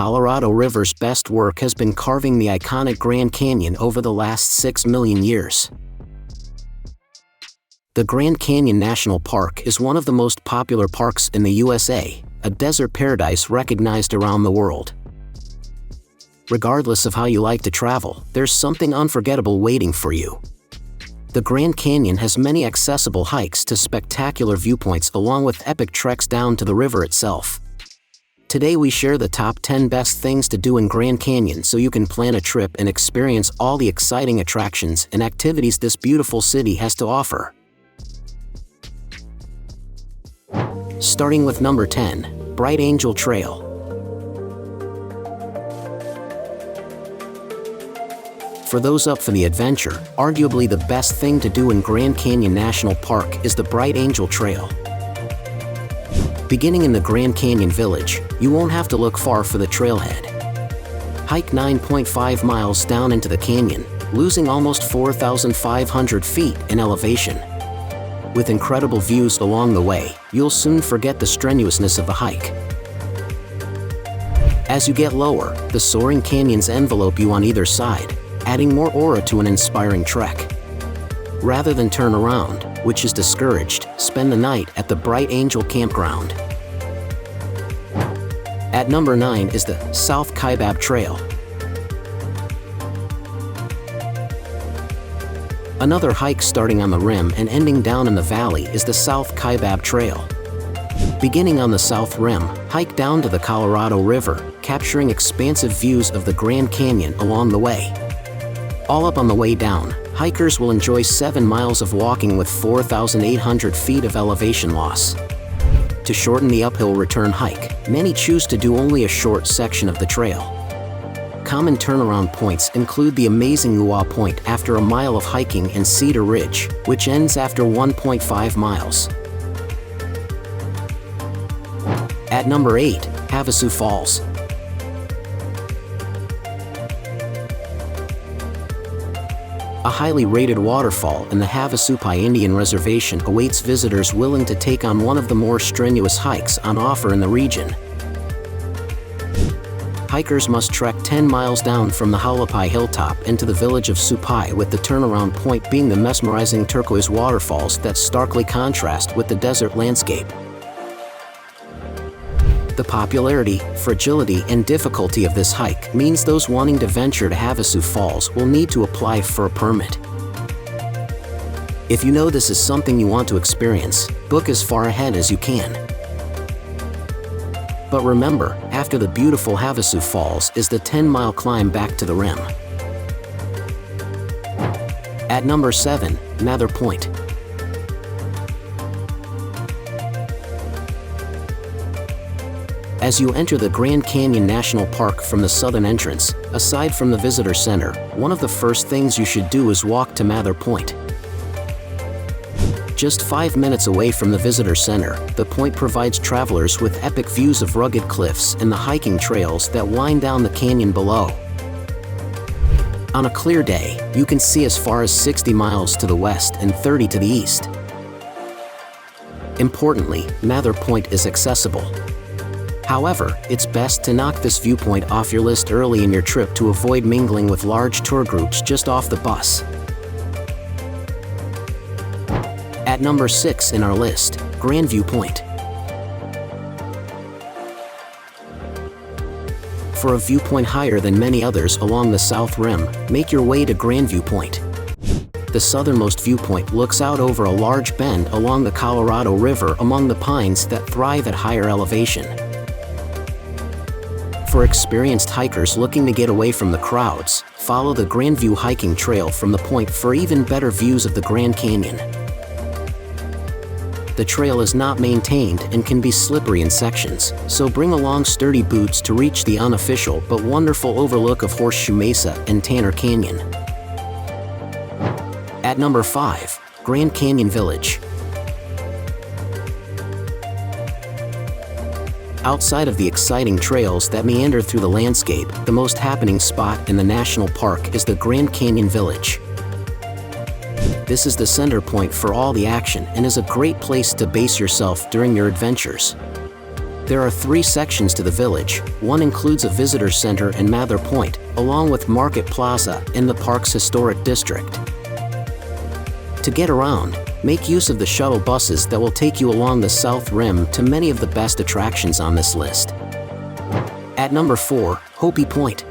Colorado River's best work has been carving the iconic Grand Canyon over the last 6 million years. The Grand Canyon National Park is one of the most popular parks in the USA, a desert paradise recognized around the world. Regardless of how you like to travel, there's something unforgettable waiting for you. The Grand Canyon has many accessible hikes to spectacular viewpoints along with epic treks down to the river itself. Today we share the top 10 best things to do in Grand Canyon so you can plan a trip and experience all the exciting attractions and activities this beautiful city has to offer. Starting with number 10, Bright Angel Trail. For those up for the adventure, arguably the best thing to do in Grand Canyon National Park is the Bright Angel Trail. Beginning in the Grand Canyon Village, you won't have to look far for the trailhead. Hike 9.5 miles down into the canyon, losing almost 4,500 feet in elevation. With incredible views along the way, you'll soon forget the strenuousness of the hike. As you get lower, the soaring canyons envelope you on either side, adding more aura to an inspiring trek. Rather than turn around, which is discouraged, spend the night at the Bright Angel Campground. At number 9 is the South Kaibab Trail. Another hike starting on the rim and ending down in the valley is the South Kaibab Trail. Beginning on the south rim, hike down to the Colorado River, capturing expansive views of the Grand Canyon along the way. All up on the way down, hikers will enjoy 7 miles of walking with 4,800 feet of elevation loss. To shorten the uphill return hike, many choose to do only a short section of the trail. Common turnaround points include the amazing Point after a mile of hiking and Cedar Ridge, which ends after 1.5 miles. At number 8, Havasu Falls. A highly rated waterfall in the Havasupai Indian Reservation awaits visitors willing to take on one of the more strenuous hikes on offer in the region. Hikers must trek 10 miles down from the Halapai hilltop into the village of Supai, with the turnaround point being the mesmerizing turquoise waterfalls that starkly contrast with the desert landscape. The popularity, fragility, and difficulty of this hike means those wanting to venture to Havasu Falls will need to apply for a permit. If you know this is something you want to experience, book as far ahead as you can. But remember, after the beautiful Havasu Falls is the 10-mile climb back to the rim. At number 7, Mather Point. As you enter the Grand Canyon National Park from the southern entrance, aside from the visitor center, one of the first things you should do is walk to Mather Point. Just 5 minutes away from the visitor center, the point provides travelers with epic views of rugged cliffs and the hiking trails that wind down the canyon below. On a clear day, you can see as far as 60 miles to the west and 30 to the east. Importantly, Mather Point is accessible. However, it's best to knock this viewpoint off your list early in your trip to avoid mingling with large tour groups just off the bus. At number 6 in our list, Grandview Point. For a viewpoint higher than many others along the south rim, make your way to Grandview Point. The southernmost viewpoint looks out over a large bend along the Colorado River among the pines that thrive at higher elevation. For experienced hikers looking to get away from the crowds, follow the Grandview hiking trail from the point for even better views of the Grand Canyon. The trail is not maintained and can be slippery in sections, so bring along sturdy boots to reach the unofficial but wonderful overlook of Horseshoe Mesa and Tanner Canyon. At number 5, Grand Canyon Village. Outside of the exciting trails that meander through the landscape, the most happening spot in the national park is the Grand Canyon Village. This is the center point for all the action and is a great place to base yourself during your adventures. There are 3 sections to the village. One includes a visitor center and Mather Point, along with Market Plaza in the park's historic district. To get around, make use of the shuttle buses that will take you along the South Rim to many of the best attractions on this list. At number 4, Hopi Point.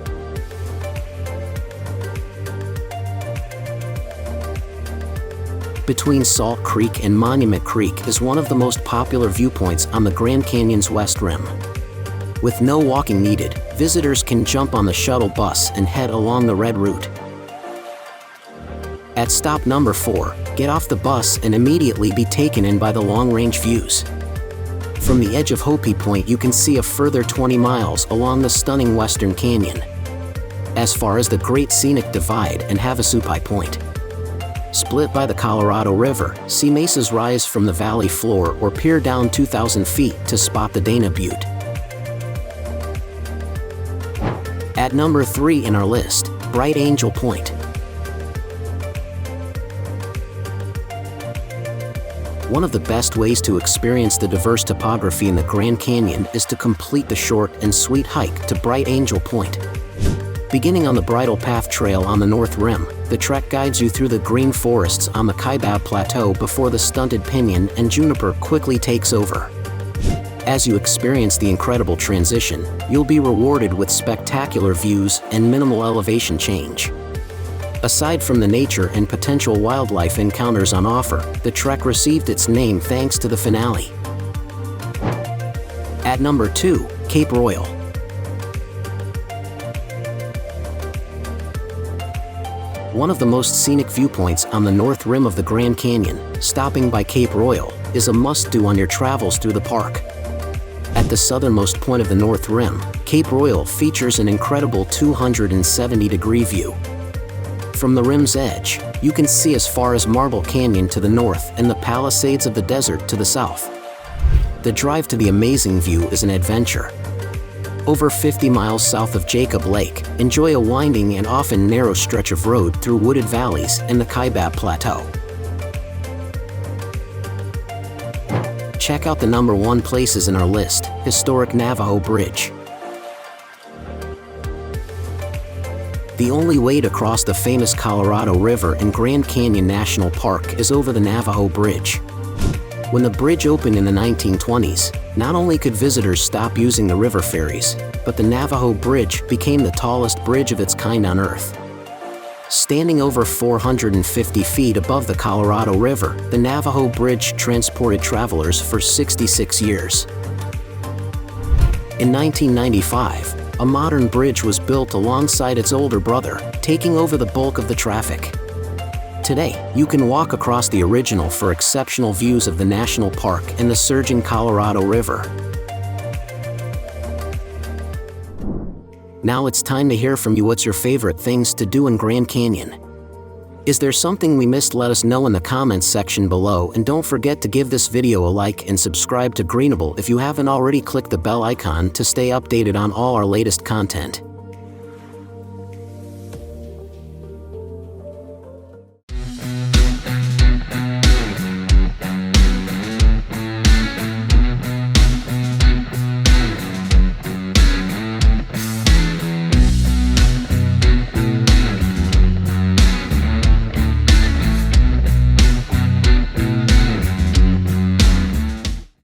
Between Salt Creek and Monument Creek is one of the most popular viewpoints on the Grand Canyon's West Rim. With no walking needed, visitors can jump on the shuttle bus and head along the red route. At stop number 4, get off the bus and immediately be taken in by the long-range views. From the edge of Hopi Point, you can see a further 20 miles along the stunning Western Canyon, as far as the Great Scenic Divide and Havasu Point. Split by the Colorado River, see mesas rise from the valley floor or peer down 2,000 feet to spot the Dana Butte. At number 3 in our list, Bright Angel Point. One of the best ways to experience the diverse topography in the Grand Canyon is to complete the short and sweet hike to Bright Angel Point. Beginning on the Bridle Path Trail on the North Rim, the trek guides you through the green forests on the Kaibab Plateau before the stunted pinyon and juniper quickly takes over. As you experience the incredible transition, you'll be rewarded with spectacular views and minimal elevation change. Aside from the nature and potential wildlife encounters on offer, the trek received its name thanks to the finale. At number 2, Cape Royal. One of the most scenic viewpoints on the north rim of the Grand Canyon, stopping by Cape Royal, is a must-do on your travels through the park. At the southernmost point of the North Rim, Cape Royal features an incredible 270-degree view. From the rim's edge, you can see as far as Marble Canyon to the north and the Palisades of the desert to the south. The drive to the amazing view is an adventure. Over 50 miles south of Jacob Lake, enjoy a winding and often narrow stretch of road through wooded valleys and the Kaibab Plateau. Check out the number 1 places in our list, historic Navajo Bridge. The only way to cross the famous Colorado River in Grand Canyon National Park is over the Navajo Bridge. When the bridge opened in the 1920s, not only could visitors stop using the river ferries, but the Navajo Bridge became the tallest bridge of its kind on Earth. Standing over 450 feet above the Colorado River, the Navajo Bridge transported travelers for 66 years. In 1995, a modern bridge was built alongside its older brother, taking over the bulk of the traffic. Today, you can walk across the original for exceptional views of the national park and the surging Colorado River. Now it's time to hear from you. What's your favorite things to do in Grand Canyon? Is there something we missed? Let us know in the comments section below, and don't forget to give this video a like and subscribe to Greenable if you haven't already. Click the bell icon to stay updated on all our latest content.